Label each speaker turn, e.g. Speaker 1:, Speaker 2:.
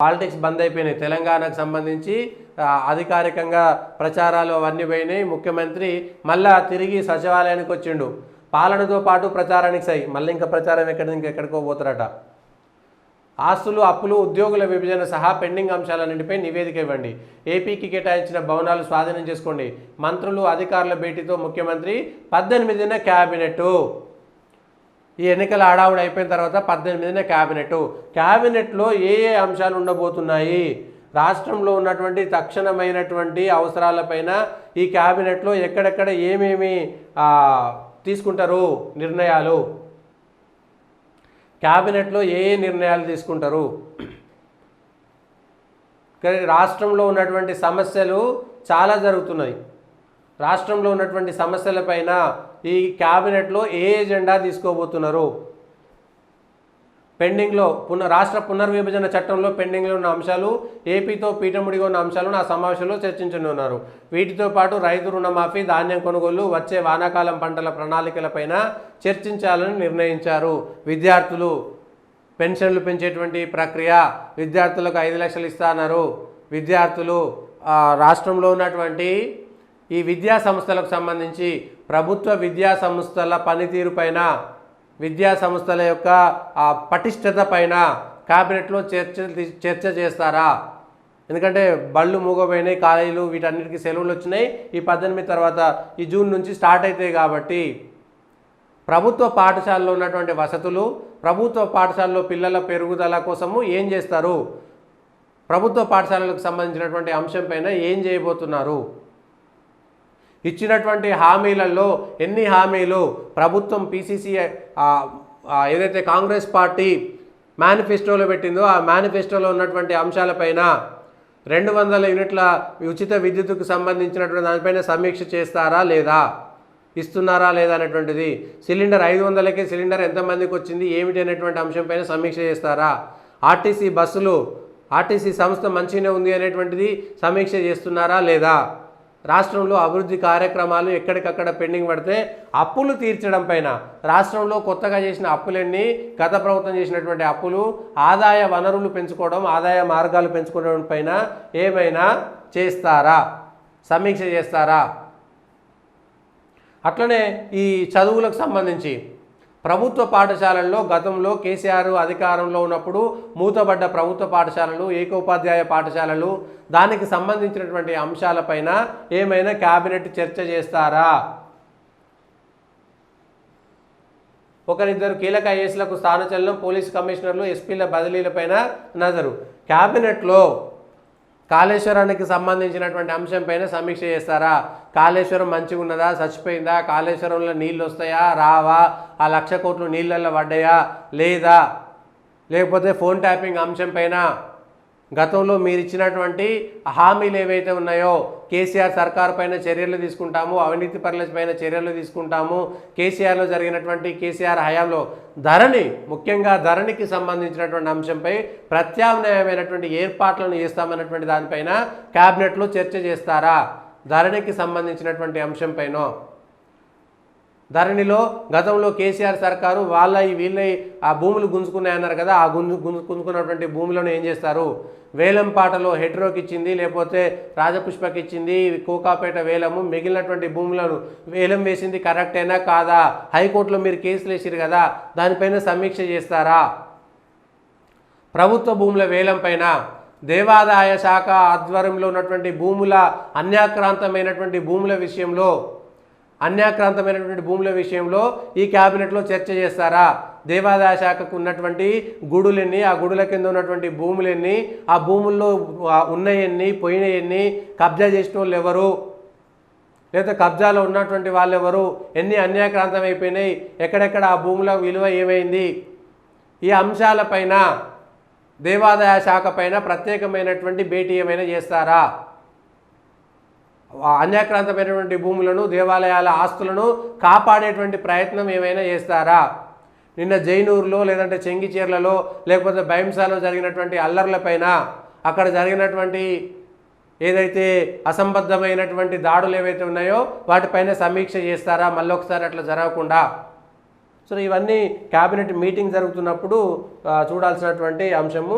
Speaker 1: Politics బంద్ అయిపోయినాయి. తెలంగాణకు సంబంధించి అధికారికంగా ప్రచారాలు అవన్నీ పోయినాయి. ముఖ్యమంత్రి మళ్ళా తిరిగి సచివాలయానికి వచ్చిండు. పాలనతో పాటు ప్రచారానికి సై మళ్ళీ ఇంకా ప్రచారం ఇంకెక్కడికో పోతారట. ఆస్తులు, అప్పులు, ఉద్యోగుల విభజన సహా పెండింగ్ అంశాలన్నింటిపై నివేదిక ఇవ్వండి. ఏపీకి కేటాయించిన భవనాలు స్వాధీనం చేసుకోండి. మంత్రులు, అధికారుల భేటీతో ముఖ్యమంత్రి 18న క్యాబినెట్. ఈ ఎన్నికల హడావుడి అయిపోయిన తర్వాత 18న క్యాబినెట్లో ఏ అంశాలు ఉండబోతున్నాయి, రాష్ట్రంలో ఉన్నటువంటి తక్షణమైనటువంటి అవసరాలపైన ఈ క్యాబినెట్లో ఎక్కడెక్కడ ఏమేమి తీసుకుంటారు నిర్ణయాలు, క్యాబినెట్లో ఏ నిర్ణయాలు తీసుకుంటారు. రాష్ట్రంలో ఉన్నటువంటి సమస్యలు చాలా జరుగుతున్నాయి. రాష్ట్రంలో ఉన్నటువంటి సమస్యలపైన ఈ క్యాబినెట్లో ఏ ఎజెండా తీసుకోబోతున్నారు. పెండింగ్లో రాష్ట్ర పునర్విభజన చట్టంలో పెండింగ్లో ఉన్న అంశాలు, ఏపీతో పీఠముడిగా ఉన్న అంశాలను ఆ సమావేశంలో చర్చించనున్నారు. వీటితో పాటు రైతు రుణమాఫీ, ధాన్యం కొనుగోలు, వచ్చే వానాకాలం పంటల ప్రణాళికలపైన చర్చించాలని నిర్ణయించారు. విద్యార్థులు పెన్షన్లు పెంచేటువంటి ప్రక్రియ, విద్యార్థులకు 5 లక్షలు ఇస్తున్నారు. విద్యార్థులు రాష్ట్రంలో ఉన్నటువంటి ఈ విద్యా సంస్థలకు సంబంధించి ప్రభుత్వ విద్యా సంస్థల పనితీరు పైన, విద్యా సంస్థల యొక్క పటిష్టత పైన క్యాబినెట్లో చర్చ చేస్తారా? ఎందుకంటే బళ్ళు మూగపోయినాయి, కాలేజీలు వీటన్నిటికీ సెలవులు వచ్చినాయి. ఈ 18 తర్వాత ఈ జూన్ నుంచి స్టార్ట్ అవుతాయి. కాబట్టి ప్రభుత్వ పాఠశాలలో ఉన్నటువంటి వసతులు, ప్రభుత్వ పాఠశాలలో పిల్లల పెరుగుదల కోసము ఏం చేస్తారు, ప్రభుత్వ పాఠశాలలకు సంబంధించినటువంటి అంశం పైన ఏం చేయబోతున్నారు, ఇచ్చినటువంటి హామీలలో ఎన్ని హామీలు ప్రభుత్వం పీసీసీ ఏదైతే కాంగ్రెస్ పార్టీ మేనిఫెస్టోలో పెట్టిందో ఆ మేనిఫెస్టోలో ఉన్నటువంటి అంశాలపైన 200 యూనిట్ల ఉచిత విద్యుత్తుకు సంబంధించినటువంటి దానిపైన సమీక్ష చేస్తారా లేదా, ఇస్తున్నారా లేదా అనేటువంటిది. సిలిండర్ 500కే సిలిండర్ ఎంతమందికి వచ్చింది ఏమిటి అనేటువంటి అంశంపైన సమీక్ష చేస్తారా. ఆర్టీసీ బస్సులు, ఆర్టీసీ సంస్థ మంచిగానే ఉంది అనేటువంటిది సమీక్ష చేస్తున్నారా లేదా. రాష్ట్రంలో అభివృద్ధి కార్యక్రమాలు ఎక్కడికక్కడ పెండింగ్ పడితే అప్పులు తీర్చడం పైన, రాష్ట్రంలో కొత్తగా చేసిన అప్పులన్నీ, గత ప్రభుత్వం చేసినటువంటి అప్పులు, ఆదాయ వనరులు పెంచుకోవడం, ఆదాయ మార్గాలు పెంచుకోవడం పైన ఏమైనా చేస్తారా, సమీక్ష చేస్తారా. అట్లనే ఈ చదువులకు సంబంధించి ప్రభుత్వ పాఠశాలల్లో గతంలో కేసీఆర్ అధికారంలో ఉన్నప్పుడు మూతబడ్డ ప్రభుత్వ పాఠశాలలు, ఏకోపాధ్యాయ పాఠశాలలు, దానికి సంబంధించినటువంటి అంశాలపైన ఏమైనా క్యాబినెట్ చర్చ చేస్తారా. ఒకరిద్దరు కీలక ఐఏఎస్లకు స్థానచలనం, పోలీసు కమిషనర్లు, ఎస్పీల బదిలీలపైన నజరు. క్యాబినెట్లో కాళేశ్వరానికి సంబంధించినటువంటి అంశంపైన సమీక్ష చేస్తారా. కాళేశ్వరం మంచిగా ఉన్నదా, చచ్చిపోయిందా, కాళేశ్వరంలో నీళ్ళు వస్తాయా రావా, ఆ 1,00,000 కోట్లు నీళ్ళల్లో పడ్డాయా లేదా, లేకపోతే ఫోన్ ట్యాపింగ్ అంశం పైన గతంలో మీరు ఇచ్చినటువంటి హామీలు ఏవైతే ఉన్నాయో, కేసీఆర్ సర్కార్ పైన చర్యలు తీసుకుంటాము, అవినీతి పరుల పైన చర్యలు తీసుకుంటాము, కేసీఆర్లో జరిగినటువంటి కేసీఆర్ హయాంలో ధరణి, ముఖ్యంగా ధరణికి సంబంధించినటువంటి అంశంపై ప్రత్యామ్నాయమైనటువంటి ఏర్పాట్లను చేస్తామన్నటువంటి దానిపైన క్యాబినెట్లో చర్చ చేస్తారా. ధరణికి సంబంధించినటువంటి అంశంపైన, ధరణిలో గతంలో కేసీఆర్ సర్కారు వీళ్ళ ఆ భూములు గుంజుకున్నాయన్నారు కదా, ఆ గుంజుకున్నటువంటి భూములను ఏం చేస్తారు, వేలం పాటలో హెట్రోకి ఇచ్చింది, లేకపోతే రాజపుష్పకి ఇచ్చింది, కోకాపేట వేలము, మిగిలినటువంటి భూములను వేలం వేసింది కరెక్టేనా కాదా, హైకోర్టులో మీరు కేసులు వేసారు కదా, దానిపైన సమీక్ష చేస్తారా. ప్రభుత్వ భూముల వేలం పైన దేవాదాయ శాఖ ఆధ్వర్యంలో ఉన్నటువంటి భూముల అన్యాక్రాంతమైనటువంటి భూముల విషయంలో ఈ క్యాబినెట్లో చర్చ చేస్తారా. దేవాదాయ శాఖకు ఉన్నటువంటి గుడులెన్ని, ఆ గుడుల కింద ఉన్నటువంటి భూములెన్ని, ఆ భూముల్లో ఉన్నయన్ని, పోయినయన్ని, కబ్జా చేసిన వాళ్ళు ఎవరు, లేదా కబ్జాలో ఉన్నటువంటి వాళ్ళు ఎవరు, ఎన్ని అన్యాక్రాంతం అయిపోయినాయి, ఎక్కడెక్కడ ఆ భూముల విలువ ఏమైంది, ఈ అంశాలపైన దేవాదాయ శాఖ పైన ప్రత్యేకమైనటువంటి భేటీ ఏమైనా చేస్తారా. అన్యాక్రాంతమైనటువంటి భూములను, దేవాలయాల ఆస్తులను కాపాడేటువంటి ప్రయత్నం ఏమైనా చేస్తారా. నిన్న జైనూరులో, లేదంటే చెంగిచేర్లలో, లేకపోతే భైంసాలో జరిగినటువంటి అల్లర్లపైన, అక్కడ జరిగినటువంటి ఏదైతే అసంబద్ధమైనటువంటి దాడులు ఏవైతే ఉన్నాయో వాటిపైన సమీక్ష చేస్తారా మళ్ళొకసారి అట్లా జరగకుండా. సో ఇవన్నీ క్యాబినెట్ మీటింగ్ జరుగుతున్నప్పుడు చూడాల్సినటువంటి అంశము.